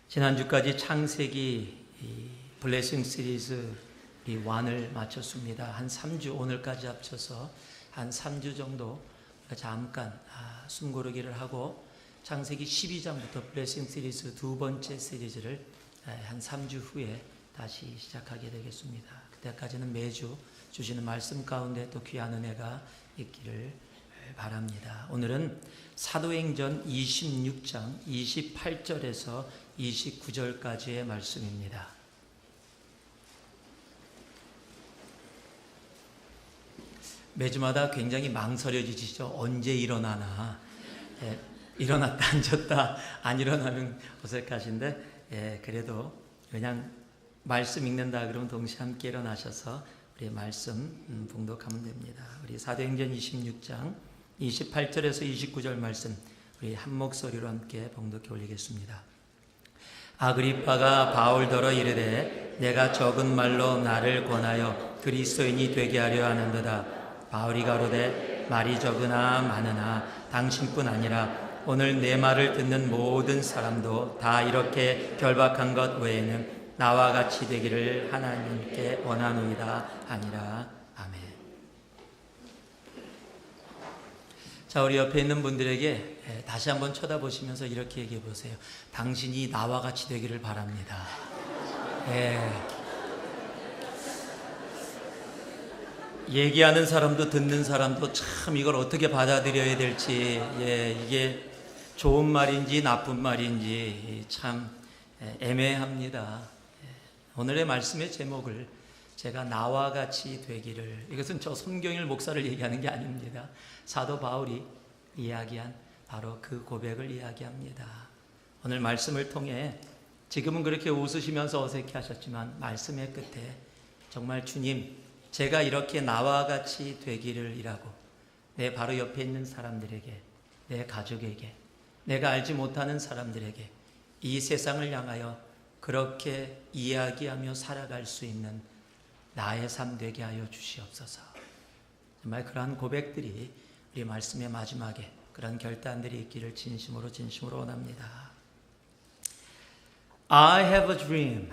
지난주까지 창세기 블레싱 시리즈 1을 마쳤습니다. 한 3주, 오늘까지 합쳐서 한 3주 정도 잠깐 숨고르기를 하고 창세기 12장부터 블레싱 시리즈 두 번째 시리즈를 한 3주 후에 다시 시작하게 되겠습니다. 그때까지는 매주 주시는 말씀 가운데 또 귀한 은혜가 있기를 바랍니다. 오늘은 사도행전 26장 28절에서 29절까지의 말씀입니다. 매주마다 굉장히 망설여지시죠? 언제 일어나나? 일어났다 앉았다 안 일어나면 어색하신데 그래도 그냥 말씀 읽는다 그러면 동시에 함께 일어나셔서 우리 말씀 봉독하면 됩니다. 우리 사도행전 26장 28절에서 29절 말씀 우리 한 목소리로 함께 봉독해 올리겠습니다. 아그리빠가 바울더러 이르되 내가 적은 말로 나를 권하여 그리스도인이 되게 하려 하는도다. 바울이 가로되 말이 적으나 많으나 당신뿐 아니라 오늘 내 말을 듣는 모든 사람도 다 이렇게 결박한 것 외에는 나와 같이 되기를 하나님께 원하노이다 하니라. 아멘. 자, 우리 옆에 있는 분들에게 다시 한번 쳐다보시면서 이렇게 얘기해 보세요. 당신이 나와 같이 되기를 바랍니다. 얘기하는 사람도 듣는 사람도 참 이걸 어떻게 받아들여야 될지, 이게 좋은 말인지 나쁜 말인지 참 애매합니다. 오늘의 말씀의 제목을 제가 나와 같이 되기를, 이것은 저 손경일 목사를 얘기하는 게 아닙니다. 사도 바울이 이야기한 바로 그 고백을 이야기합니다. 오늘 말씀을 통해 지금은 그렇게 웃으시면서 어색해 하셨지만 말씀의 끝에 정말 주님, 제가 이렇게 나와 같이 되기를 이라고 내 바로 옆에 있는 사람들에게, 내 가족에게, 내가 알지 못하는 사람들에게 이 세상을 향하여 그렇게 이야기하며 살아갈 수 있는 나의 삶 되게 하여 주시옵소서. 정말 그러한 고백들이 우리 말씀의 마지막에 그런 결단들이 있기를 진심으로 원합니다. I have a dream.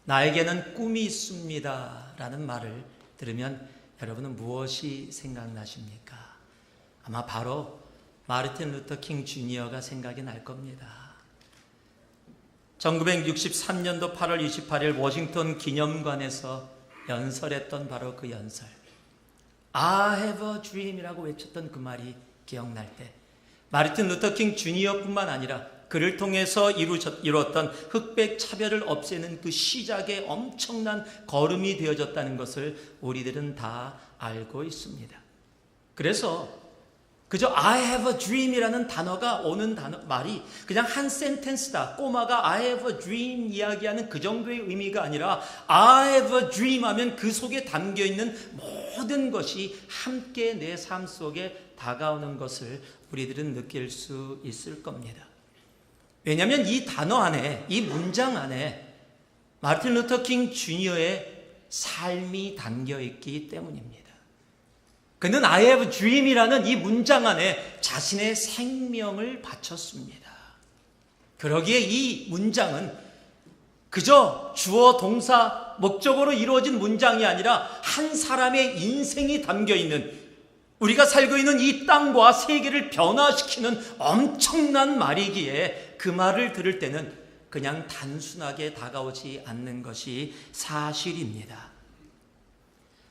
나에게는 꿈이 있습니다. 라는 말을 들으면 여러분은 무엇이 생각나십니까? 아마 바로 마르틴 루터 킹 주니어가 생각이 날 겁니다. 1963년도 8월 28일 워싱턴 기념관에서 연설했던 바로 그 연설, I have a dream 이라고 외쳤던 그 말이 기억날 때 마르틴 루터 킹 주니어뿐만 아니라 그를 통해서 이루었던 흑백 차별을 없애는 그 시작의 엄청난 걸음이 되어졌다는 것을 우리들은 다 알고 있습니다. 그래서 그저 I have a dream이라는 단어가 오는 말이 그냥 한 센텐스다. 꼬마가 I have a dream 이야기하는 그 정도의 의미가 아니라 I have a dream 하면 그 속에 담겨있는 모든 것이 함께 내 삶 속에 다가오는 것을 우리들은 느낄 수 있을 겁니다. 왜냐하면 이 단어 안에, 이 문장 안에 마르틴 루터 킹 주니어의 삶이 담겨있기 때문입니다. 그는 I have a dream이라는 이 문장 안에 자신의 생명을 바쳤습니다. 그러기에 이 문장은 그저 주어, 동사, 목적어로 이루어진 문장이 아니라 한 사람의 인생이 담겨있는, 우리가 살고 있는 이 땅과 세계를 변화시키는 엄청난 말이기에 그 말을 들을 때는 그냥 단순하게 다가오지 않는 것이 사실입니다.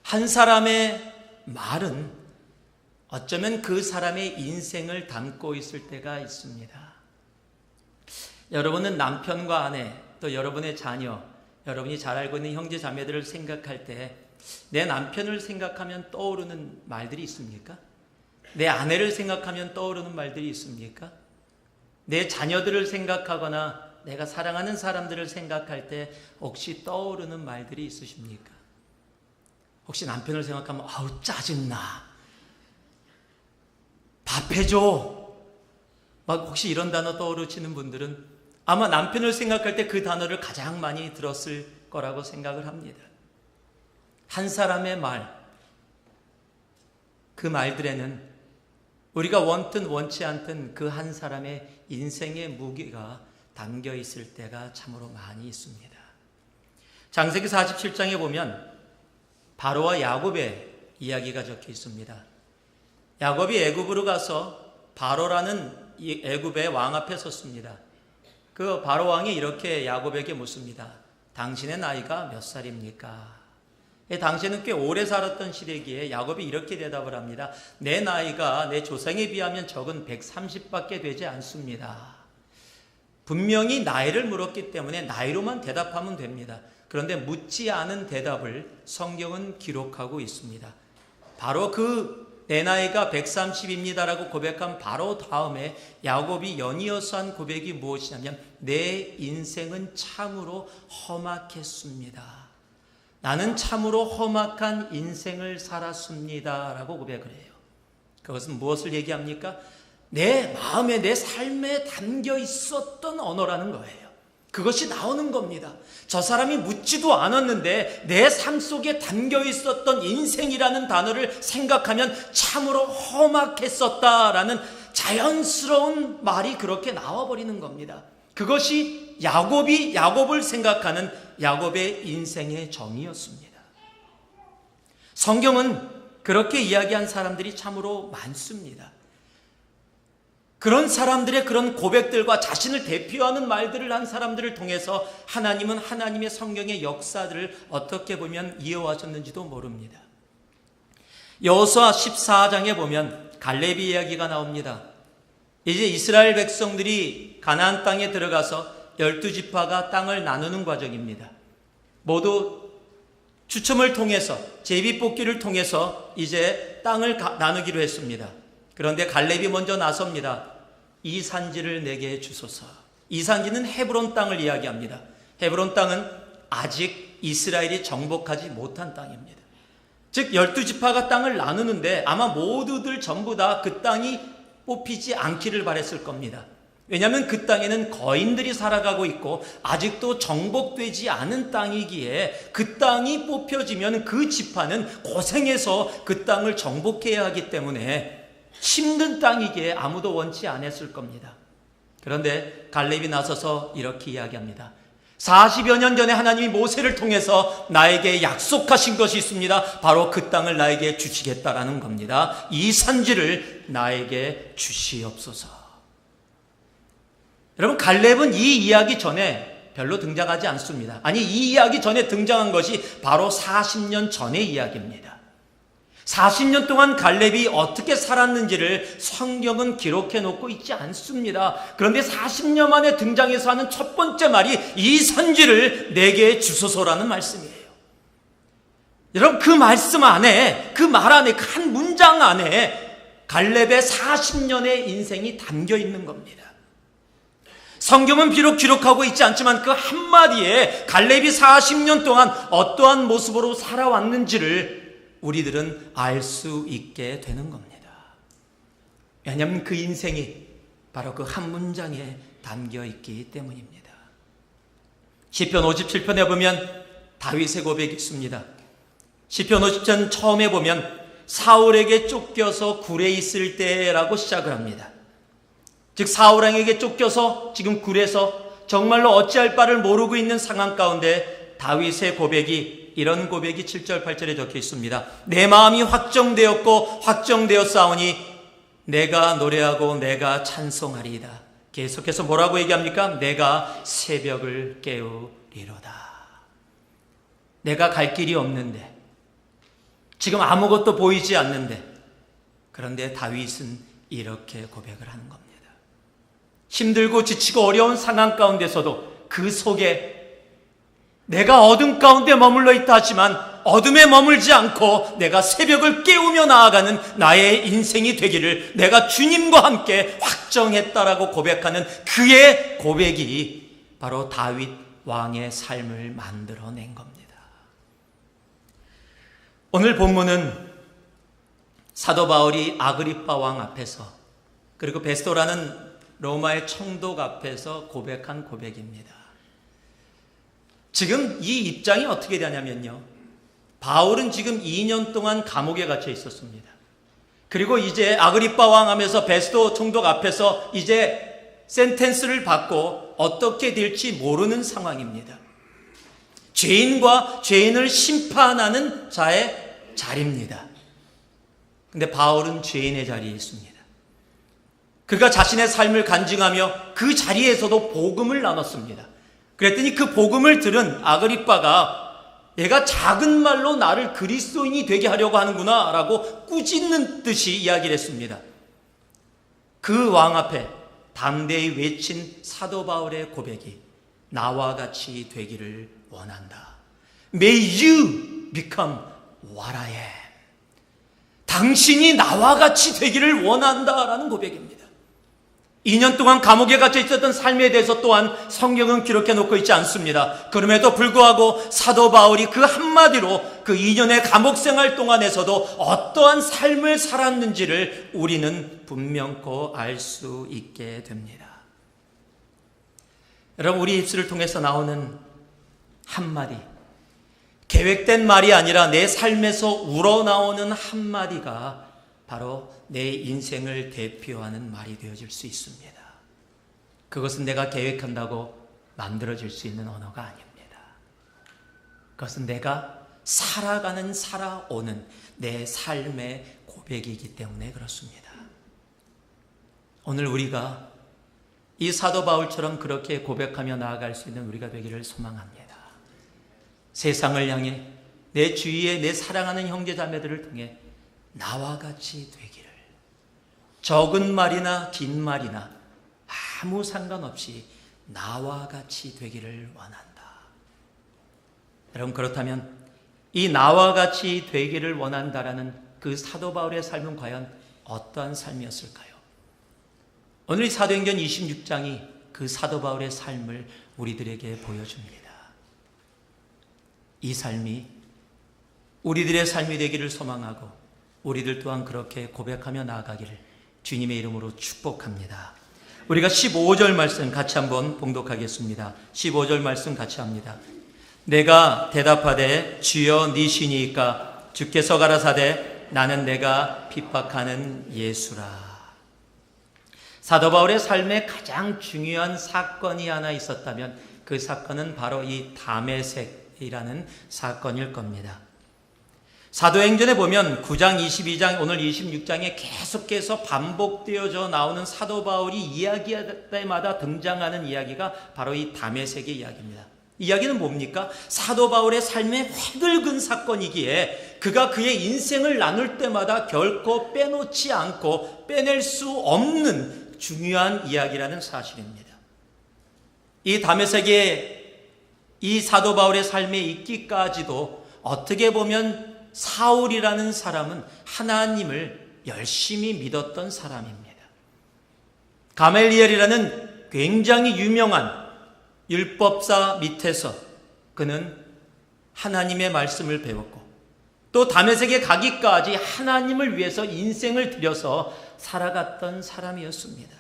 한 사람의 말은 어쩌면 그 사람의 인생을 담고 있을 때가 있습니다. 여러분은 남편과 아내, 또 여러분의 자녀, 여러분이 잘 알고 있는 형제 자매들을 생각할 때 내 남편을 생각하면 떠오르는 말들이 있습니까? 내 아내를 생각하면 떠오르는 말들이 있습니까? 내 자녀들을 생각하거나 내가 사랑하는 사람들을 생각할 때 혹시 떠오르는 말들이 있으십니까? 혹시 남편을 생각하면 아우 짜증나, 밥 해줘, 막 혹시 이런 단어 떠오르시는 분들은 아마 남편을 생각할 때 그 단어를 가장 많이 들었을 거라고 생각을 합니다. 한 사람의 말, 그 말들에는 우리가 원든 원치 않든 그 한 사람의 인생의 무게가 담겨 있을 때가 참으로 많이 있습니다. 창세기 47장에 보면 바로와 야곱의 이야기가 적혀 있습니다. 야곱이 애굽으로 가서 바로라는 이 애굽의 왕 앞에 섰습니다. 그 바로 왕이 이렇게 야곱에게 묻습니다. 당신의 나이가 몇 살입니까? 당신은 꽤 오래 살았던 시대기에 야곱이 이렇게 대답을 합니다. 내 나이가 내 조상에 비하면 적은 130밖에 되지 않습니다. 분명히 나이를 물었기 때문에 나이로만 대답하면 됩니다. 그런데 묻지 않은 대답을 성경은 기록하고 있습니다. 바로 내 나이가 130입니다라고 고백한 바로 다음에 야곱이 연이어서 한 고백이 무엇이냐면 내 인생은 참으로 험악했습니다. 나는 참으로 험악한 인생을 살았습니다 라고 고백을 해요. 그것은 무엇을 얘기합니까? 내 마음에 내 삶에 담겨 있었던 언어라는 거예요. 그것이 나오는 겁니다. 저 사람이 묻지도 않았는데 내 삶 속에 담겨 있었던 인생이라는 단어를 생각하면 참으로 험악했었다라는 자연스러운 말이 그렇게 나와버리는 겁니다. 그것이 야곱을 생각하는 야곱의 인생의 정의였습니다. 성경은 그렇게 이야기한 사람들이 참으로 많습니다. 그런 사람들의 그런 고백들과 자신을 대표하는 말들을 한 사람들을 통해서 하나님은 하나님의 성경의 역사들을 어떻게 보면 이어와셨는지도 모릅니다. 여호수아 14장에 보면 갈렙이 이야기가 나옵니다. 이제 이스라엘 백성들이 가나안 땅에 들어가서 12지파가 땅을 나누는 과정입니다. 모두 추첨을 통해서 제비뽑기를 통해서 이제 땅을 나누기로 했습니다. 그런데 갈렙이 먼저 나섭니다. 이 산지를 내게 주소서. 이 산지는 헤브론 땅을 이야기합니다. 헤브론 땅은 아직 이스라엘이 정복하지 못한 땅입니다. 즉 12지파가 땅을 나누는데 아마 모두들 전부 다 그 땅이 뽑히지 않기를 바랬을 겁니다. 왜냐하면 그 땅에는 거인들이 살아가고 있고 아직도 정복되지 않은 땅이기에 그 땅이 뽑혀지면 그 지파는 고생해서 그 땅을 정복해야 하기 때문에 힘든 땅이기에 아무도 원치 않았을 겁니다. 그런데 갈렙이 나서서 이렇게 이야기합니다. 40여 년 전에 하나님이 모세를 통해서 나에게 약속하신 것이 있습니다. 바로 그 땅을 나에게 주시겠다라는 겁니다. 이 산지를 나에게 주시옵소서. 여러분, 갈렙은 이 이야기 전에 별로 등장하지 않습니다. 아니, 이 이야기 전에 등장한 것이 바로 40년 전의 이야기입니다. 40년 동안 갈렙이 어떻게 살았는지를 성경은 기록해 놓고 있지 않습니다. 그런데 40년 만에 등장해서 하는 첫 번째 말이 이 산지를 내게 주소서라는 말씀이에요. 여러분, 그 말씀 안에, 그 말 안에, 그 한 문장 안에 갈렙의 40년의 인생이 담겨 있는 겁니다. 성경은 비록 기록하고 있지 않지만 그 한마디에 갈렙이 40년 동안 어떠한 모습으로 살아왔는지를 우리들은 알 수 있게 되는 겁니다. 왜냐하면 그 인생이 바로 그 한 문장에 담겨 있기 때문입니다. 시편 57편에 보면 다윗의 고백이 있습니다. 시편 50편 처음에 보면 사울에게 쫓겨서 굴에 있을 때라고 시작을 합니다. 즉 사울왕에게 쫓겨서 지금 굴에서 정말로 어찌할 바를 모르고 있는 상황 가운데 다윗의 고백이, 이런 고백이 7절 8절에 적혀 있습니다. 내 마음이 확정되었고 확정되었사오니 내가 노래하고 내가 찬송하리이다. 계속해서 뭐라고 얘기합니까? 내가 새벽을 깨우리로다. 내가 갈 길이 없는데, 지금 아무것도 보이지 않는데, 그런데 다윗은 이렇게 고백을 하는 겁니다. 힘들고 지치고 어려운 상황 가운데서도 그 속에 내가 어둠 가운데 머물러 있다 하지만 어둠에 머물지 않고 내가 새벽을 깨우며 나아가는 나의 인생이 되기를 내가 주님과 함께 확정했다라고 고백하는 그의 고백이 바로 다윗 왕의 삶을 만들어낸 겁니다. 오늘 본문은 사도 바울이 아그리빠 왕 앞에서, 그리고 베스토라는 로마의 총독 앞에서 고백한 고백입니다. 지금 이 입장이 어떻게 되냐면요, 바울은 지금 2년 동안 감옥에 갇혀 있었습니다. 그리고 이제 아그리빠 왕 하면서 베스토 총독 앞에서 이제 센텐스를 받고 어떻게 될지 모르는 상황입니다. 죄인과 죄인을 심판하는 자의 자리입니다. 근데 바울은 죄인의 자리에 있습니다. 그가 자신의 삶을 간증하며 그 자리에서도 복음을 나눴습니다. 그랬더니 그 복음을 들은 아그리빠가 얘가 작은 말로 나를 그리스도인이 되게 하려고 하는구나 라고 꾸짖는 듯이 이야기를 했습니다. 그 왕 앞에 담대히 외친 사도 바울의 고백이 나와 같이 되기를 원한다. May you become what I am. 당신이 나와 같이 되기를 원한다라는 고백입니다. 2년 동안 감옥에 갇혀 있었던 삶에 대해서 또한 성경은 기록해 놓고 있지 않습니다. 그럼에도 불구하고 사도 바울이 그 한마디로 그 2년의 감옥 생활 동안에서도 어떠한 삶을 살았는지를 우리는 분명코 알 수 있게 됩니다. 여러분, 우리 입술을 통해서 나오는 한마디, 계획된 말이 아니라 내 삶에서 우러나오는 한마디가 바로 내 인생을 대표하는 말이 되어질 수 있습니다. 그것은 내가 계획한다고 만들어질 수 있는 언어가 아닙니다. 그것은 내가 살아오는 내 삶의 고백이기 때문에 그렇습니다. 오늘 우리가 이 사도 바울처럼 그렇게 고백하며 나아갈 수 있는 우리가 되기를 소망합니다. 세상을 향해 내 주위에 내 사랑하는 형제자매들을 통해 나와 같이 되기를, 적은 말이나 긴 말이나 아무 상관없이 나와 같이 되기를 원한다. 여러분, 그렇다면 이 나와 같이 되기를 원한다라는 그 사도 바울의 삶은 과연 어떠한 삶이었을까요? 오늘 이 사도행전 26장이 그 사도 바울의 삶을 우리들에게 보여줍니다. 이 삶이 우리들의 삶이 되기를 소망하고 우리들 또한 그렇게 고백하며 나아가기를 주님의 이름으로 축복합니다. 우리가 15절 말씀 같이 한번 봉독하겠습니다. 15절 말씀 같이 합니다. 내가 대답하되 주여 니시니이까 주께서 가라사대 나는 내가 핍박하는 예수라. 사도 바울의 삶에 가장 중요한 사건이 하나 있었다면 그 사건은 바로 이 다메섹이라는 사건일 겁니다. 사도행전에 보면 9장, 22장, 오늘 26장에 계속해서 반복되어져 나오는 사도 바울이 이야기할 때마다 등장하는 이야기가 바로 이 다메섹의 이야기입니다. 이야기는 뭡니까? 사도 바울의 삶의 획을 사건이기에 그가 그의 인생을 나눌 때마다 결코 빼놓지 않고 빼낼 수 없는 중요한 이야기라는 사실입니다. 이 다메섹의 이 사도 바울의 삶에 있기까지도 어떻게 보면 사울이라는 사람은 하나님을 열심히 믿었던 사람입니다. 가멜리엘이라는 굉장히 유명한 율법사 밑에서 그는 하나님의 말씀을 배웠고 또 다메섹에 가기까지 하나님을 위해서 인생을 들여서 살아갔던 사람이었습니다.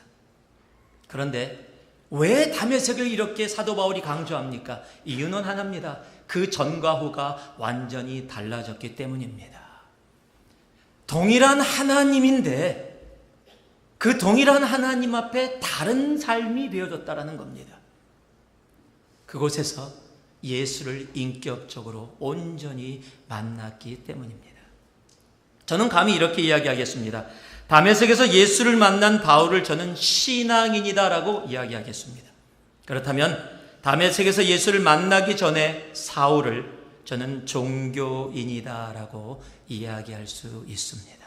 그런데 왜 다메섹을 이렇게 사도 바울이 강조합니까? 이유는 하나입니다. 그 전과 후가 완전히 달라졌기 때문입니다. 동일한 하나님인데 그 동일한 하나님 앞에 다른 삶이 되어졌다는 겁니다. 그곳에서 예수를 인격적으로 온전히 만났기 때문입니다. 저는 감히 이렇게 이야기하겠습니다. 다메섹에서 예수를 만난 바울을 저는 신앙인이다라고 이야기하겠습니다. 그렇다면 다메섹에서 예수를 만나기 전에 사울을 저는 종교인이다라고 이야기할 수 있습니다.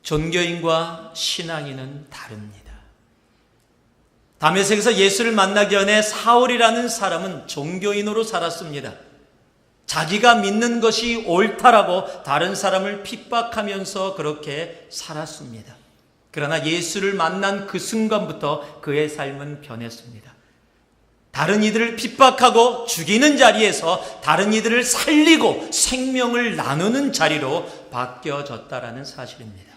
종교인과 신앙인은 다릅니다. 다메섹에서 예수를 만나기 전에 사울이라는 사람은 종교인으로 살았습니다. 자기가 믿는 것이 옳다라고 다른 사람을 핍박하면서 그렇게 살았습니다. 그러나 예수를 만난 그 순간부터 그의 삶은 변했습니다. 다른 이들을 핍박하고 죽이는 자리에서 다른 이들을 살리고 생명을 나누는 자리로 바뀌어졌다라는 사실입니다.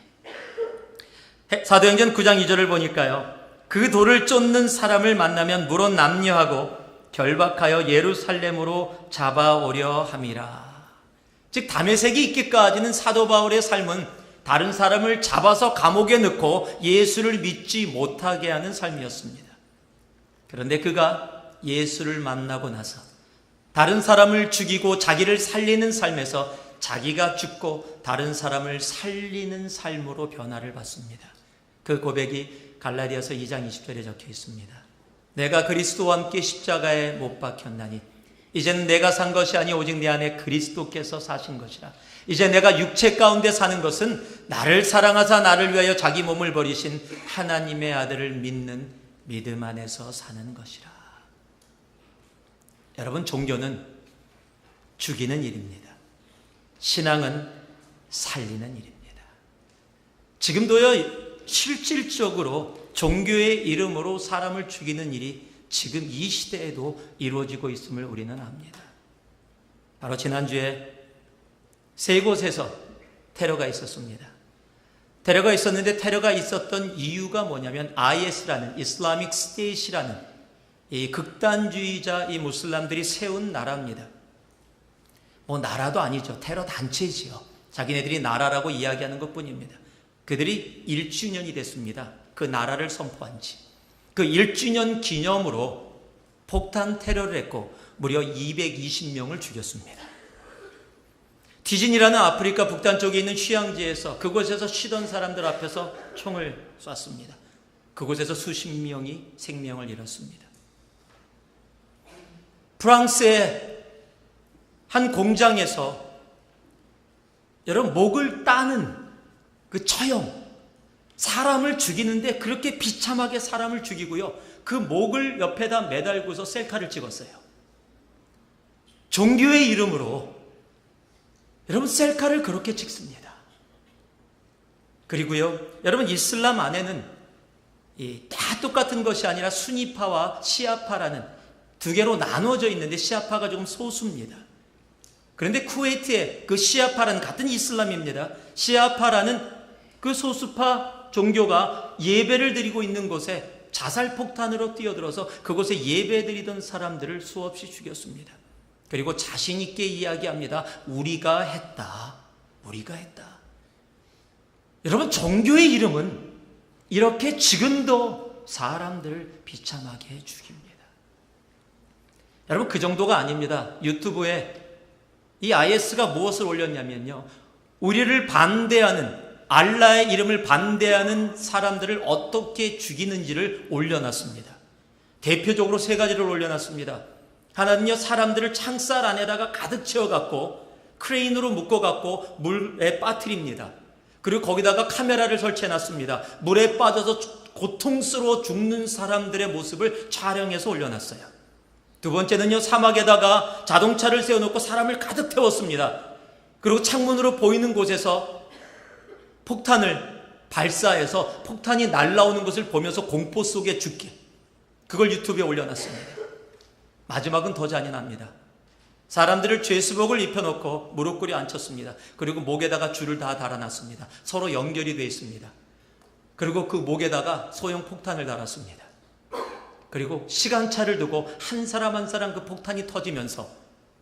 사도행전 9장 2절을 보니까요. 그 돌을 쫓는 사람을 만나면 물론 남녀하고 결박하여 예루살렘으로 잡아오려 함이라. 즉 다메섹이 있기까지는 사도 바울의 삶은 다른 사람을 잡아서 감옥에 넣고 예수를 믿지 못하게 하는 삶이었습니다. 그런데 그가 예수를 만나고 나서 다른 사람을 죽이고 자기를 살리는 삶에서 자기가 죽고 다른 사람을 살리는 삶으로 변화를 받습니다. 그 고백이 갈라디아서 2장 20절에 적혀 있습니다. 내가 그리스도와 함께 십자가에 못 박혔나니 이제는 내가 산 것이 아니 오직 내 안에 그리스도께서 사신 것이라. 이제 내가 육체 가운데 사는 것은 나를 사랑하사 나를 위하여 자기 몸을 버리신 하나님의 아들을 믿는 믿음 안에서 사는 것이라. 여러분, 종교는 죽이는 일입니다. 신앙은 살리는 일입니다. 지금도요, 실질적으로 종교의 이름으로 사람을 죽이는 일이 지금 이 시대에도 이루어지고 있음을 우리는 압니다. 바로 지난주에 세 곳에서 테러가 있었습니다. 테러가 있었는데 테러가 있었던 이유가 뭐냐면 IS라는 이슬라믹 스테이트라는 이 극단주의자 이 무슬람들이 세운 나라입니다. 뭐 나라도 아니죠. 테러 단체지요. 자기네들이 나라라고 이야기하는 것뿐입니다. 그들이 1주년이 됐습니다. 그 나라를 선포한 지. 그 1주년 기념으로 폭탄 테러를 했고 무려 220명을 죽였습니다. 디즈니라는 아프리카 북단 쪽에 있는 휴양지에서 그곳에서 쉬던 사람들 앞에서 총을 쐈습니다. 그곳에서 수십 명이 생명을 잃었습니다. 프랑스의 한 공장에서 여러분 목을 따는 그 처형, 사람을 죽이는데 그렇게 비참하게 사람을 죽이고요. 그 목을 옆에다 매달고서 셀카를 찍었어요. 종교의 이름으로 여러분 셀카를 그렇게 찍습니다. 그리고요, 여러분 이슬람 안에는 다 똑같은 것이 아니라 수니파와 시아파라는 두 개로 나누어져 있는데 시아파가 조금 소수입니다. 그런데 쿠웨이트의 그 시아파라는 같은 이슬람입니다. 시아파라는 그 소수파 종교가 예배를 드리고 있는 곳에 자살폭탄으로 뛰어들어서 그곳에 예배 드리던 사람들을 수없이 죽였습니다. 그리고 자신 있게 이야기합니다. 우리가 했다. 우리가 했다. 여러분, 종교의 이름은 이렇게 지금도 사람들을 비참하게 죽입니다. 여러분, 그 정도가 아닙니다. 유튜브에 이 IS가 무엇을 올렸냐면요, 우리를 반대하는, 알라의 이름을 반대하는 사람들을 어떻게 죽이는지를 올려놨습니다. 대표적으로 세 가지를 올려놨습니다. 하나는요, 사람들을 창살 안에다가 가득 채워갖고 크레인으로 묶어갖고 물에 빠뜨립니다. 그리고 거기다가 카메라를 설치해놨습니다. 물에 빠져서 고통스러워 죽는 사람들의 모습을 촬영해서 올려놨어요. 두 번째는요, 사막에다가 자동차를 세워놓고 사람을 가득 태웠습니다. 그리고 창문으로 보이는 곳에서 폭탄을 발사해서 폭탄이 날아오는 것을 보면서 공포 속에 죽게, 그걸 유튜브에 올려놨습니다. 마지막은 더 잔인합니다. 사람들을 죄수복을 입혀놓고 무릎 꿇여 앉혔습니다. 그리고 목에다가 줄을 다 달아놨습니다. 서로 연결이 되어 있습니다. 그리고 그 목에다가 소형 폭탄을 달았습니다. 그리고 시간차를 두고 한 사람 한 사람 그 폭탄이 터지면서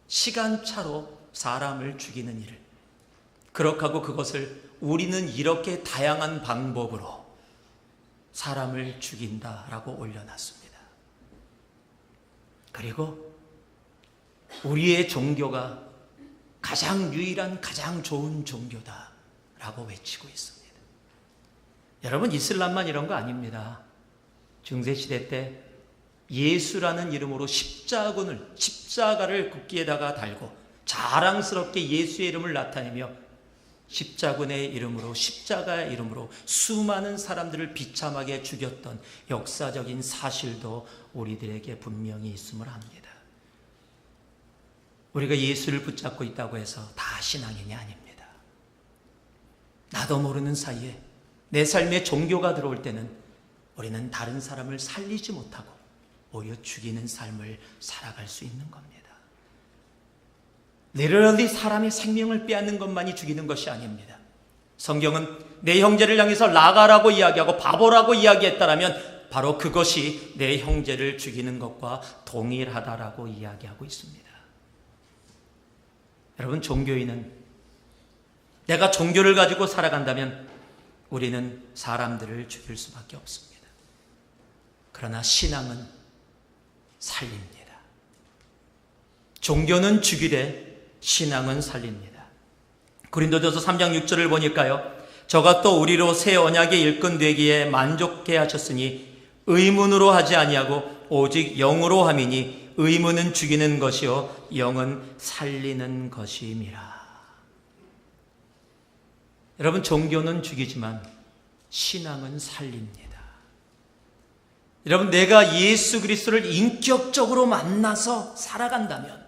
시간차로 사람을 죽이는 일을, 그렇게 하고 그것을 우리는 이렇게 다양한 방법으로 사람을 죽인다라고 올려놨습니다. 그리고 우리의 종교가 가장 유일한, 가장 좋은 종교다라고 외치고 있습니다. 여러분, 이슬람만 이런 거 아닙니다. 중세시대 때 예수라는 이름으로 십자가를 국기에다가 달고 자랑스럽게 예수의 이름을 나타내며 십자군의 이름으로, 십자가의 이름으로 수많은 사람들을 비참하게 죽였던 역사적인 사실도 우리들에게 분명히 있음을 압니다. 우리가 예수를 붙잡고 있다고 해서 다 신앙인이 아닙니다. 나도 모르는 사이에 내 삶에 종교가 들어올 때는 우리는 다른 사람을 살리지 못하고 오히려 죽이는 삶을 살아갈 수 있는 겁니다. literally 사람의 생명을 빼앗는 것만이 죽이는 것이 아닙니다. 성경은 내 형제를 향해서 라가라고 이야기하고 바보라고 이야기했다라면 바로 그것이 내 형제를 죽이는 것과 동일하다라고 이야기하고 있습니다. 여러분, 종교인은, 내가 종교를 가지고 살아간다면 우리는 사람들을 죽일 수밖에 없습니다. 그러나 신앙은 살립니다. 종교는 죽이되 신앙은 살립니다. 고린도전서 3장 6절을 보니까요, 저가 또 우리로 새 언약의 일꾼 되기에 만족해 하셨으니 의문으로 하지 아니하고 오직 영으로 함이니 의문은 죽이는 것이요 영은 살리는 것임이라. 여러분, 종교는 죽이지만 신앙은 살립니다. 여러분, 내가 예수 그리스도를 인격적으로 만나서 살아간다면,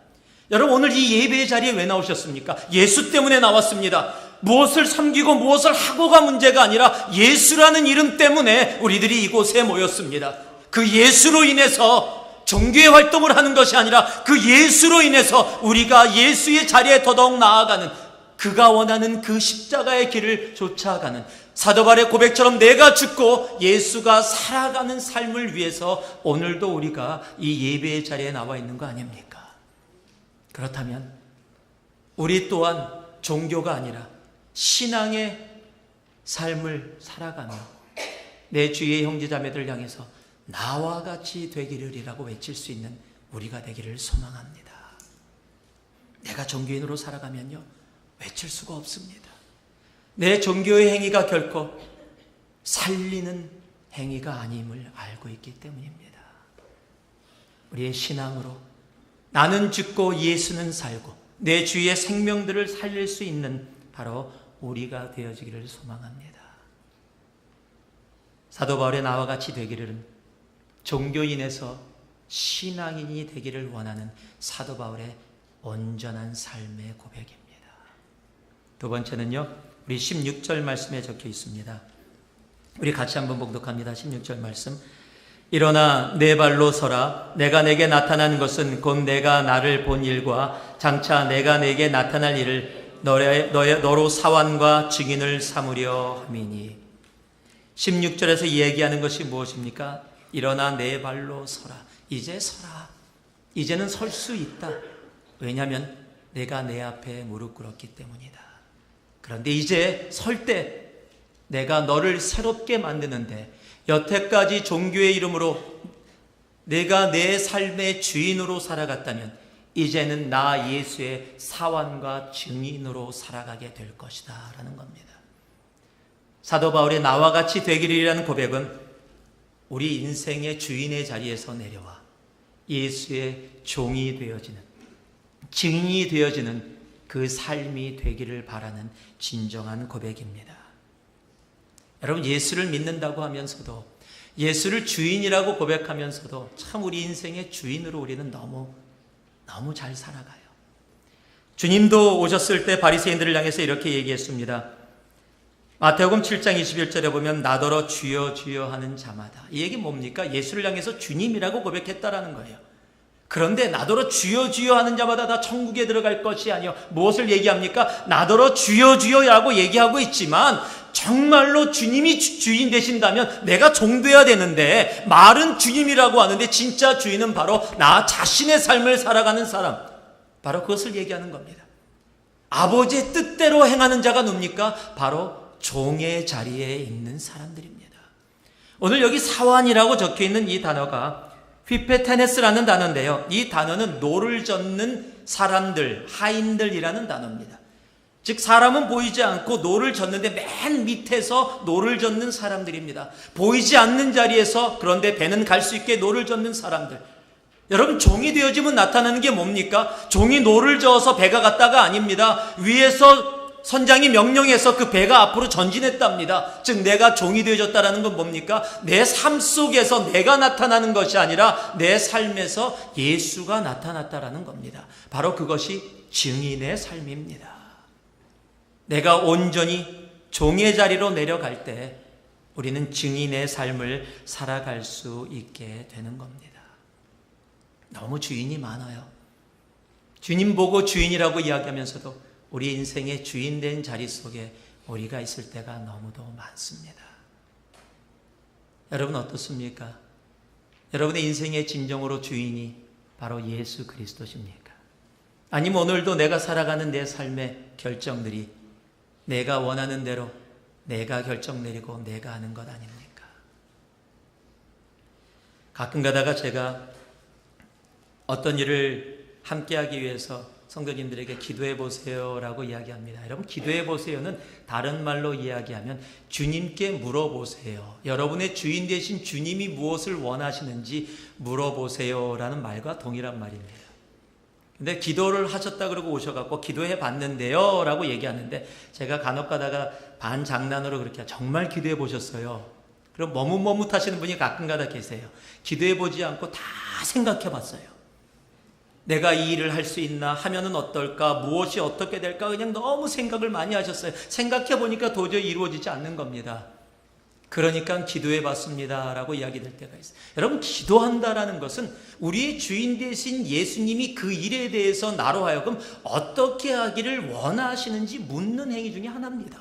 여러분 오늘 이 예배의 자리에 왜 나오셨습니까? 예수 때문에 나왔습니다. 무엇을 섬기고 무엇을 하고가 문제가 아니라 예수라는 이름 때문에 우리들이 이곳에 모였습니다. 그 예수로 인해서 종교의 활동을 하는 것이 아니라 그 예수로 인해서 우리가 예수의 자리에 더더욱 나아가는, 그가 원하는 그 십자가의 길을 쫓아가는, 사도 바울의 고백처럼 내가 죽고 예수가 살아가는 삶을 위해서 오늘도 우리가 이 예배의 자리에 나와 있는 거 아닙니까? 그렇다면 우리 또한 종교가 아니라 신앙의 삶을 살아가며 내 주위의 형제자매들 향해서 나와 같이 되기를이라고 외칠 수 있는 우리가 되기를 소망합니다. 내가 종교인으로 살아가면요, 외칠 수가 없습니다. 내 종교의 행위가 결코 살리는 행위가 아님을 알고 있기 때문입니다. 우리의 신앙으로 나는 죽고 예수는 살고 내 주위의 생명들을 살릴 수 있는 바로 우리가 되어지기를 소망합니다. 사도 바울의 나와 같이 되기를 종교인에서 신앙인이 되기를 원하는 사도 바울의 온전한 삶의 고백입니다. 두 번째는요, 우리 16절 말씀에 적혀 있습니다. 우리 같이 한번 봉독합니다. 16절 말씀. 일어나 내 발로 서라. 내가 내게 나타난 것은 곧 내가 나를 본 일과 장차 내가 내게 나타날 일을 너로 사환과 증인을 삼으려 함이니. 16절에서 얘기하는 것이 무엇입니까? 일어나 내 발로 서라. 이제 서라. 이제는 설 수 있다. 왜냐하면 내가 내 앞에 무릎 꿇었기 때문이다. 그런데 이제 설 때 내가 너를 새롭게 만드는데, 여태까지 종교의 이름으로 내가 내 삶의 주인으로 살아갔다면 이제는 나 예수의 사환과 증인으로 살아가게 될 것이다 라는 겁니다. 사도 바울의 나와 같이 되기를이라는 고백은 우리 인생의 주인의 자리에서 내려와 예수의 종이 되어지는, 증인이 되어지는 그 삶이 되기를 바라는 진정한 고백입니다. 여러분, 예수를 믿는다고 하면서도, 예수를 주인이라고 고백하면서도 참 우리 인생의 주인으로 우리는 너무 잘 살아가요. 주님도 오셨을 때 바리새인들을 향해서 이렇게 얘기했습니다. 마태복음 7장 21절에 보면 나더러 주여 주여 하는 자마다. 이 얘기 뭡니까? 예수를 향해서 주님이라고 고백했다라는 거예요. 그런데 나더러 주여 주여 하는 자마다 다 천국에 들어갈 것이 아니요. 무엇을 얘기합니까? 나더러 주여 주여라고 얘기하고 있지만 정말로 주님이 주인 되신다면 내가 종돼야 되는데, 말은 주님이라고 하는데 진짜 주인은 바로 나 자신의 삶을 살아가는 사람, 바로 그것을 얘기하는 겁니다. 아버지의 뜻대로 행하는 자가 누굽니까? 바로 종의 자리에 있는 사람들입니다. 오늘 여기 사환이라고 적혀있는 이 단어가 휘페테네스라는 단어인데요, 이 단어는 노를 젓는 사람들, 하인들이라는 단어입니다. 즉 사람은 보이지 않고 노를 젓는데 맨 밑에서 노를 젓는 사람들입니다. 보이지 않는 자리에서, 그런데 배는 갈 수 있게 노를 젓는 사람들. 여러분, 종이 되어지면 나타나는 게 뭡니까? 종이 노를 저어서 배가 갔다가 아닙니다. 위에서 선장이 명령해서 그 배가 앞으로 전진했답니다. 즉 내가 종이 되어졌다는 건 뭡니까? 내 삶 속에서 내가 나타나는 것이 아니라 내 삶에서 예수가 나타났다라는 겁니다. 바로 그것이 증인의 삶입니다. 내가 온전히 종의 자리로 내려갈 때 우리는 증인의 삶을 살아갈 수 있게 되는 겁니다. 너무 주인이 많아요. 주님 보고 주인이라고 이야기하면서도 우리 인생의 주인된 자리 속에 우리가 있을 때가 너무도 많습니다. 여러분 어떻습니까? 여러분의 인생의 진정으로 주인이 바로 예수 그리스도십니까? 아니면 오늘도 내가 살아가는 내 삶의 결정들이 내가 원하는 대로 내가 결정 내리고 내가 하는 것 아닙니까? 가끔 가다가 제가 어떤 일을 함께하기 위해서 성도님들에게 기도해 보세요라고 이야기합니다. 여러분, 기도해 보세요는 다른 말로 이야기하면 주님께 물어보세요. 여러분의 주인 되신 주님이 무엇을 원하시는지 물어보세요라는 말과 동일한 말입니다. 근데 기도를 하셨다 그러고 오셔갖고 기도해 봤는데요 라고 얘기하는데, 제가 간혹 가다가 반장난으로 그렇게 정말 기도해 보셨어요? 그럼 머뭇머뭇하시는 분이 가끔가다 계세요. 기도해 보지 않고 다 생각해 봤어요. 내가 이 일을 할 수 있나, 하면은 어떨까, 무엇이 어떻게 될까, 그냥 너무 생각을 많이 하셨어요. 생각해 보니까 도저히 이루어지지 않는 겁니다. 그러니까 기도해 봤습니다 라고 이야기될 때가 있어요. 여러분, 기도한다라는 것은 우리의 주인 되신 예수님이 그 일에 대해서 나로 하여금 어떻게 하기를 원하시는지 묻는 행위 중에 하나입니다.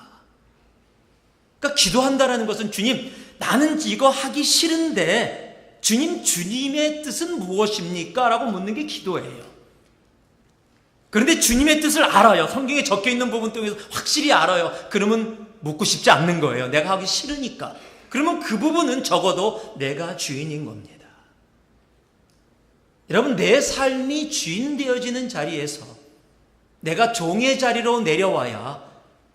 그러니까 기도한다라는 것은 주님, 나는 이거 하기 싫은데 주님, 주님의 뜻은 무엇입니까? 라고 묻는 게 기도예요. 그런데 주님의 뜻을 알아요. 성경에 적혀 있는 부분 통해서 확실히 알아요. 그러면 묻고 싶지 않는 거예요. 내가 하기 싫으니까. 그러면 그 부분은 적어도 내가 주인인 겁니다. 여러분, 내 삶이 주인 되어지는 자리에서 내가 종의 자리로 내려와야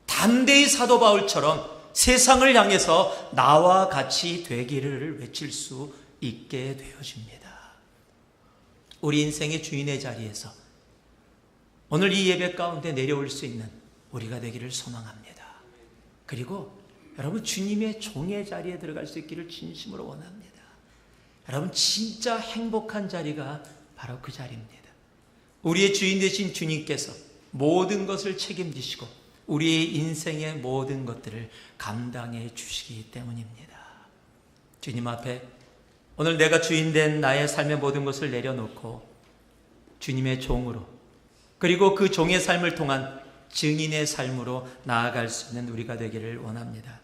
담대히 사도 바울처럼 세상을 향해서 나와 같이 되기를 외칠 수 있게 되어집니다. 우리 인생의 주인의 자리에서 오늘 이 예배 가운데 내려올 수 있는 우리가 되기를 소망합니다. 그리고 여러분, 주님의 종의 자리에 들어갈 수 있기를 진심으로 원합니다. 여러분, 진짜 행복한 자리가 바로 그 자리입니다. 우리의 주인 되신 주님께서 모든 것을 책임지시고 우리의 인생의 모든 것들을 감당해 주시기 때문입니다. 주님 앞에 오늘 내가 주인 된 나의 삶의 모든 것을 내려놓고 주님의 종으로, 그리고 그 종의 삶을 통한 증인의 삶으로 나아갈 수 있는 우리가 되기를 원합니다.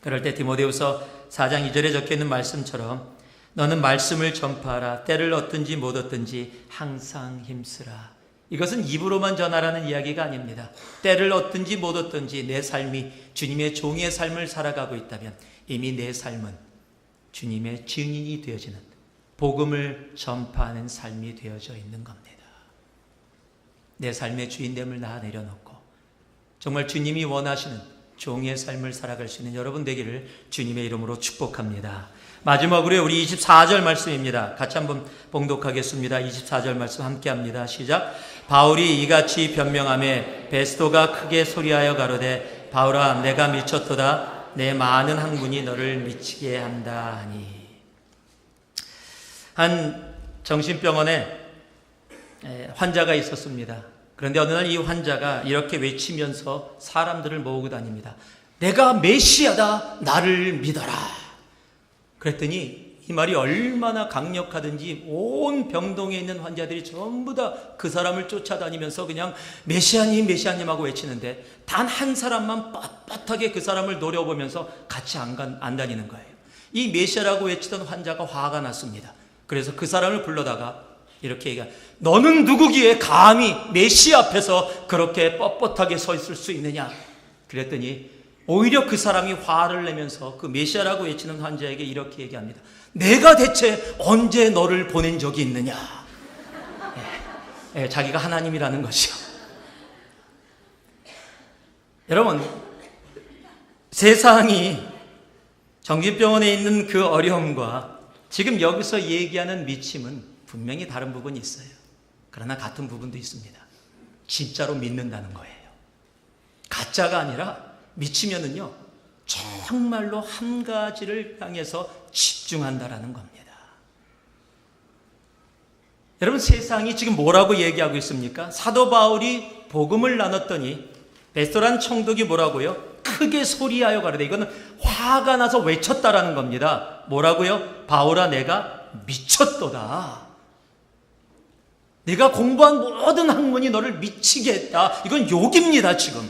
그럴 때 디모데후서 4장 2절에 적혀있는 말씀처럼 너는 말씀을 전파하라. 때를 얻든지 못 얻든지 항상 힘쓰라. 이것은 입으로만 전하라는 이야기가 아닙니다. 때를 얻든지 못 얻든지 내 삶이 주님의 종의 삶을 살아가고 있다면 이미 내 삶은 주님의 증인이 되어지는, 복음을 전파하는 삶이 되어져 있는 겁니다. 내 삶의 주인됨을 나 내려놓고 정말 주님이 원하시는 종의 삶을 살아갈 수 있는 여러분 되기를 주님의 이름으로 축복합니다. 마지막으로 우리 24절 말씀입니다. 같이 한번 봉독하겠습니다. 24절 말씀 함께합니다. 시작. 바울이 이같이 변명하며 베스도가 크게 소리하여 가로되 바울아, 내가 미쳤도다. 내 많은 학문이 너를 미치게 한다 하니. 한 정신병원에 환자가 있었습니다. 그런데 어느 날 이 환자가 이렇게 외치면서 사람들을 모으고 다닙니다. 내가 메시아다. 나를 믿어라. 그랬더니 이 말이 얼마나 강력하든지 온 병동에 있는 환자들이 전부 다 그 사람을 쫓아다니면서 그냥 메시아님, 메시아님 하고 외치는데 단 한 사람만 뻣뻣하게 그 사람을 노려보면서 같이 안 다니는 거예요. 이 메시아라고 외치던 환자가 화가 났습니다. 그래서 그 사람을 불러다가 이렇게 얘기해. 너는 누구기에 감히 메시아 앞에서 그렇게 뻣뻣하게 서 있을 수 있느냐. 그랬더니 오히려 그 사람이 화를 내면서 그 메시아라고 외치는 환자에게 이렇게 얘기합니다. 내가 대체 언제 너를 보낸 적이 있느냐. 자기가 하나님이라는 것이요. 여러분, 세상이 정신병원에 있는 그 어려움과 지금 여기서 얘기하는 미침은 분명히 다른 부분이 있어요. 그러나 같은 부분도 있습니다. 진짜로 믿는다는 거예요. 가짜가 아니라 미치면은요, 정말로 한 가지를 향해서 집중한다라는 겁니다. 여러분, 세상이 지금 뭐라고 얘기하고 있습니까? 사도 바울이 복음을 나눴더니 베스도란 총독이 뭐라고요? 크게 소리하여 가로되, 이거는 화가 나서 외쳤다라는 겁니다. 뭐라고요? 바울아, 내가 미쳤도다. 내가 공부한 모든 학문이 너를 미치게 했다. 이건 욕입니다, 지금.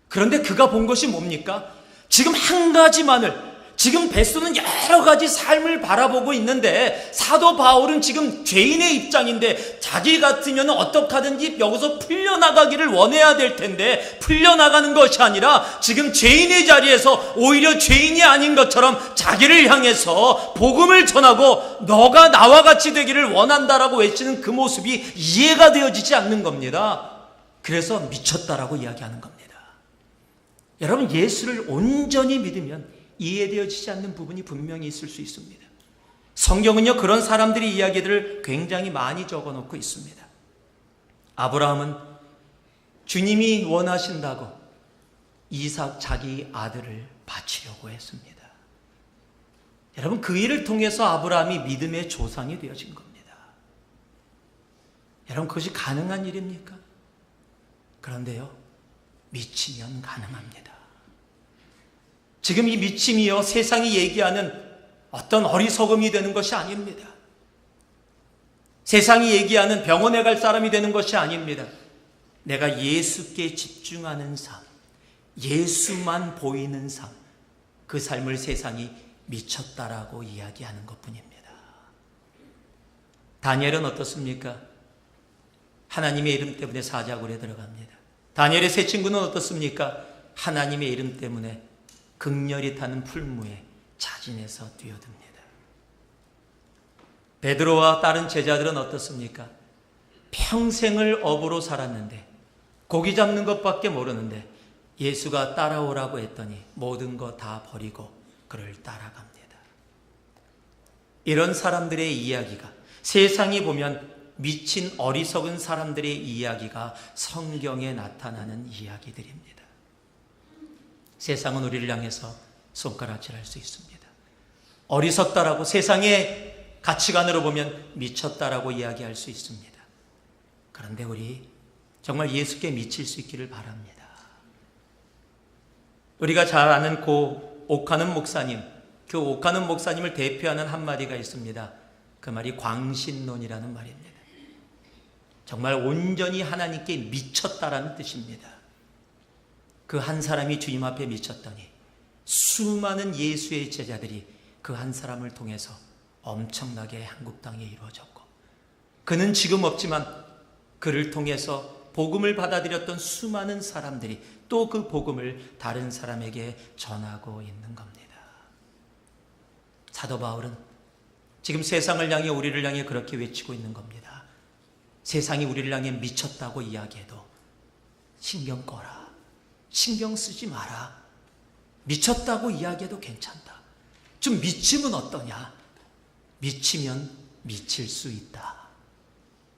그런데 그가 본 것이 뭡니까? 지금 한 가지만을, 지금 베소는 여러 가지 삶을 바라보고 있는데 사도 바울은 지금 죄인의 입장인데 자기 같으면 어떡하든지 여기서 풀려나가기를 원해야 될 텐데 풀려나가는 것이 아니라 지금 죄인의 자리에서 오히려 죄인이 아닌 것처럼 자기를 향해서 복음을 전하고 너가 나와 같이 되기를 원한다라고 외치는 그 모습이 이해가 되어지지 않는 겁니다. 그래서 미쳤다라고 이야기하는 겁니다. 여러분, 예수를 온전히 믿으면 이해되어지지 않는 부분이 분명히 있을 수 있습니다. 성경은요, 그런 사람들의 이야기들을 굉장히 많이 적어놓고 있습니다. 아브라함은 주님이 원하신다고 이삭 자기 아들을 바치려고 했습니다. 여러분, 그 일을 통해서 아브라함이 믿음의 조상이 되어진 겁니다. 여러분, 그것이 가능한 일입니까? 그런데요, 미치면 가능합니다. 지금 이 미침이요, 세상이 얘기하는 어떤 어리석음이 되는 것이 아닙니다. 세상이 얘기하는 병원에 갈 사람이 되는 것이 아닙니다. 내가 예수께 집중하는 삶, 예수만 보이는 삶, 그 삶을 세상이 미쳤다라고 이야기하는 것뿐입니다. 다니엘은 어떻습니까? 하나님의 이름 때문에 사자굴에 들어갑니다. 다니엘의 세 친구는 어떻습니까? 하나님의 이름 때문에 극렬히 타는 풀무에 자진해서 뛰어듭니다. 베드로와 다른 제자들은 어떻습니까? 평생을 업으로 살았는데 고기 잡는 것밖에 모르는데 예수가 따라오라고 했더니 모든 거 다 버리고 그를 따라갑니다. 이런 사람들의 이야기가, 세상이 보면 미친 어리석은 사람들의 이야기가 성경에 나타나는 이야기들입니다. 세상은 우리를 향해서 손가락질할 수 있습니다. 어리석다라고, 세상의 가치관으로 보면 미쳤다라고 이야기할 수 있습니다. 그런데 우리 정말 예수께 미칠 수 있기를 바랍니다. 우리가 잘 아는 고 오카는 목사님, 그 오카는 목사님을 대표하는 한마디가 있습니다. 그 말이 광신론이라는 말입니다. 정말 온전히 하나님께 미쳤다라는 뜻입니다. 그 한 사람이 주님 앞에 미쳤더니 수많은 예수의 제자들이 그 한 사람을 통해서 엄청나게 한국 땅에 이루어졌고, 그는 지금 없지만 그를 통해서 복음을 받아들였던 수많은 사람들이 또 그 복음을 다른 사람에게 전하고 있는 겁니다. 사도 바울은 지금 세상을 향해, 우리를 향해 그렇게 외치고 있는 겁니다. 세상이 우리를 향해 미쳤다고 이야기해도 신경 꺼라, 신경 쓰지 마라. 미쳤다고 이야기해도 괜찮다. 좀 미치면 어떠냐? 미치면 미칠 수 있다.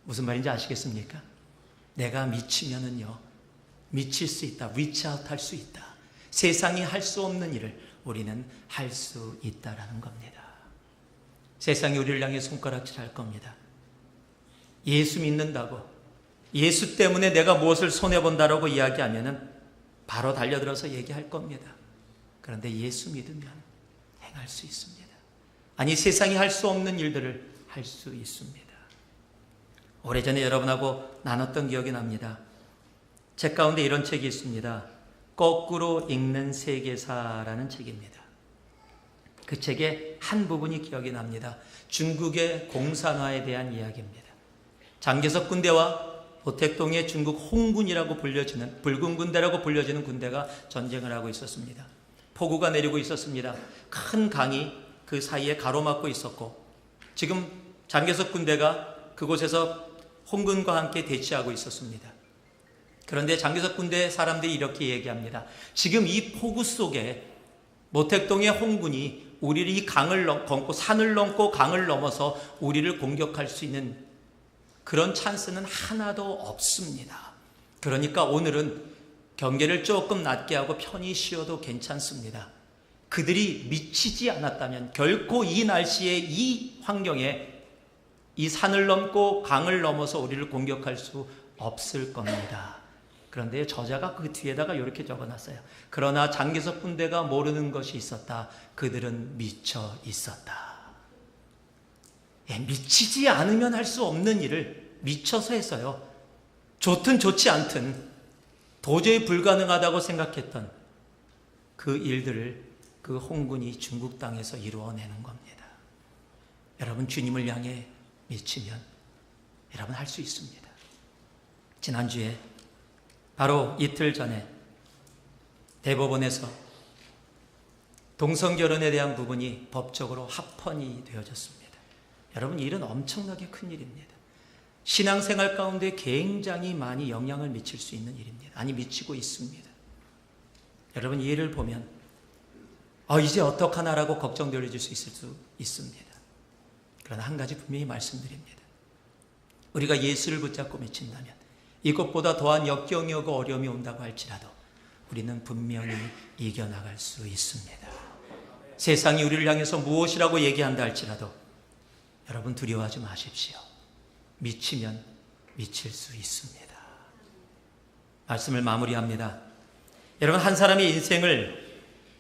무슨 말인지 아시겠습니까? 내가 미치면은요, 미칠 수 있다. reach out 할 수 있다. 세상이 할 수 없는 일을 우리는 할 수 있다라는 겁니다. 세상이 우리를 향해 손가락질 할 겁니다. 예수 믿는다고, 예수 때문에 내가 무엇을 손해본다라고 이야기하면은 바로 달려들어서 얘기할 겁니다. 그런데 예수 믿으면 행할 수 있습니다. 아니, 세상이 할 수 없는 일들을 할 수 있습니다. 오래전에 여러분하고 나눴던 기억이 납니다. 책 가운데 이런 책이 있습니다. 거꾸로 읽는 세계사라는 책입니다. 그 책의 한 부분이 기억이 납니다. 중국의 공산화에 대한 이야기입니다. 장개석 군대와 보택동의 중국 홍군이라고 불려지는, 붉은 군대라고 불려지는 군대가 전쟁을 하고 있었습니다. 폭우가 내리고 있었습니다. 큰 강이 그 사이에 가로막고 있었고, 지금 장개석 군대가 그곳에서 홍군과 함께 대치하고 있었습니다. 그런데 장개석 군대 사람들이 이렇게 얘기합니다. 지금 이 폭우 속에 모택동의 홍군이 우리를 이 강을 넘고, 산을 넘고 강을 넘어서 우리를 공격할 수 있는 그런 찬스는 하나도 없습니다. 그러니까 오늘은 경계를 조금 낮게 하고 편히 쉬어도 괜찮습니다. 그들이 미치지 않았다면 결코 이 날씨에, 이 환경에 이 산을 넘고 강을 넘어서 우리를 공격할 수 없을 겁니다. 그런데 저자가 그 뒤에다가 이렇게 적어놨어요. 그러나 장개석 군대가 모르는 것이 있었다. 그들은 미쳐 있었다. 미치지 않으면 할 수 없는 일을 미쳐서 했어요. 좋든 좋지 않든 도저히 불가능하다고 생각했던 그 일들을 그 홍군이 중국 땅에서 이루어내는 겁니다. 여러분, 주님을 향해 미치면 여러분 할 수 있습니다. 지난주에 바로 이틀 전에 대법원에서 동성결혼에 대한 부분이 법적으로 합헌이 되어졌습니다. 여러분, 이 일은 엄청나게 큰 일입니다. 신앙생활 가운데 굉장히 많이 영향을 미칠 수 있는 일입니다. 아니, 미치고 있습니다. 여러분, 이 일을 보면 이제 어떡하나라고 걱정되어질 수 있을 수 있습니다. 그러나 한 가지 분명히 말씀드립니다. 우리가 예수를 붙잡고 미친다면 이것보다 더한 역경이 오고 어려움이 온다고 할지라도 우리는 분명히 이겨나갈 수 있습니다. 세상이 우리를 향해서 무엇이라고 얘기한다 할지라도 여러분, 두려워하지 마십시오. 미치면 미칠 수 있습니다. 말씀을 마무리합니다. 여러분, 한 사람의 인생을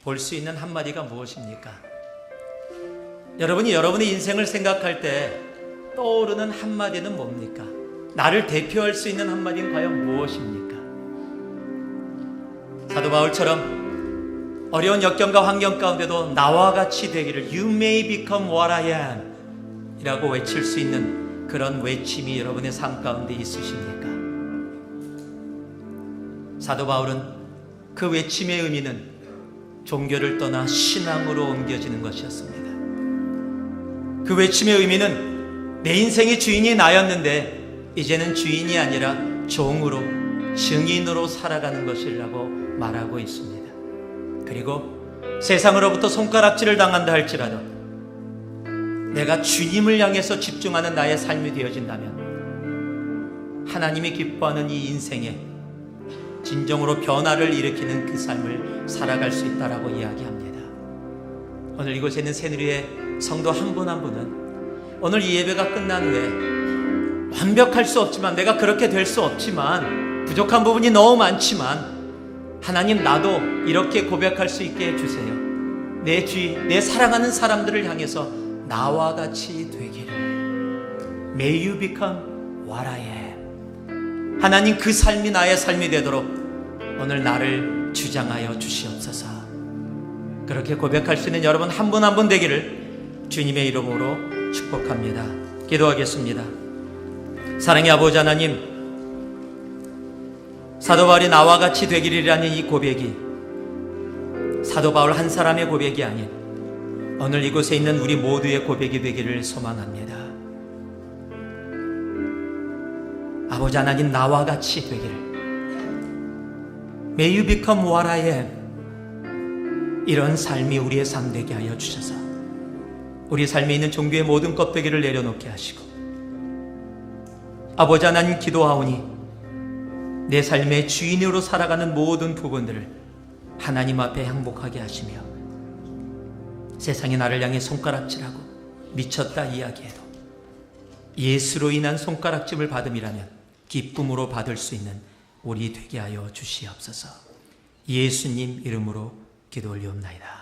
볼 수 있는 한마디가 무엇입니까? 여러분이 여러분의 인생을 생각할 때 떠오르는 한마디는 뭡니까? 나를 대표할 수 있는 한마디는 과연 무엇입니까? 사도 바울처럼 어려운 역경과 환경 가운데도 나와 같이 되기를 You may become what I am 이라고 외칠 수 있는 그런 외침이 여러분의 삶 가운데 있으십니까? 사도 바울은 그 외침의 의미는 종교를 떠나 신앙으로 옮겨지는 것이었습니다. 그 외침의 의미는 내 인생의 주인이 나였는데 이제는 주인이 아니라 종으로, 증인으로 살아가는 것이라고 말하고 있습니다. 그리고 세상으로부터 손가락질을 당한다 할지라도 내가 주님을 향해서 집중하는 나의 삶이 되어진다면 하나님이 기뻐하는 이 인생에 진정으로 변화를 일으키는 그 삶을 살아갈 수 있다라고 이야기합니다. 오늘 이곳에 있는 새누리의 성도 한 분 한 분은 오늘 이 예배가 끝난 후에 완벽할 수 없지만, 내가 그렇게 될 수 없지만, 부족한 부분이 너무 많지만 하나님, 나도 이렇게 고백할 수 있게 해주세요. 내 주위, 내 사랑하는 사람들을 향해서 나와 같이 되기를. May you become what I am. 하나님, 그 삶이 나의 삶이 되도록 오늘 나를 주장하여 주시옵소서. 그렇게 고백할 수 있는 여러분 한 분 한 분 되기를 주님의 이름으로 축복합니다. 기도하겠습니다. 사랑의 아버지 하나님, 사도 바울이 나와 같이 되기리라는 이 고백이 사도 바울 한 사람의 고백이 아닌 오늘 이곳에 있는 우리 모두의 고백이 되기를 소망합니다. 아버지 하나님, 나와 같이 되기를. May you become what I am. 이런 삶이 우리의 삶 되게 하여 주셔서 우리 삶에 있는 종교의 모든 껍데기를 내려놓게 하시고, 아버지 하나님, 기도하오니 내 삶의 주인으로 살아가는 모든 부분들을 하나님 앞에 행복하게 하시며, 세상이 나를 향해 손가락질하고 미쳤다 이야기해도 예수로 인한 손가락질을 받음이라면 기쁨으로 받을 수 있는 우리 되게 하여 주시옵소서. 예수님 이름으로 기도 올리옵나이다.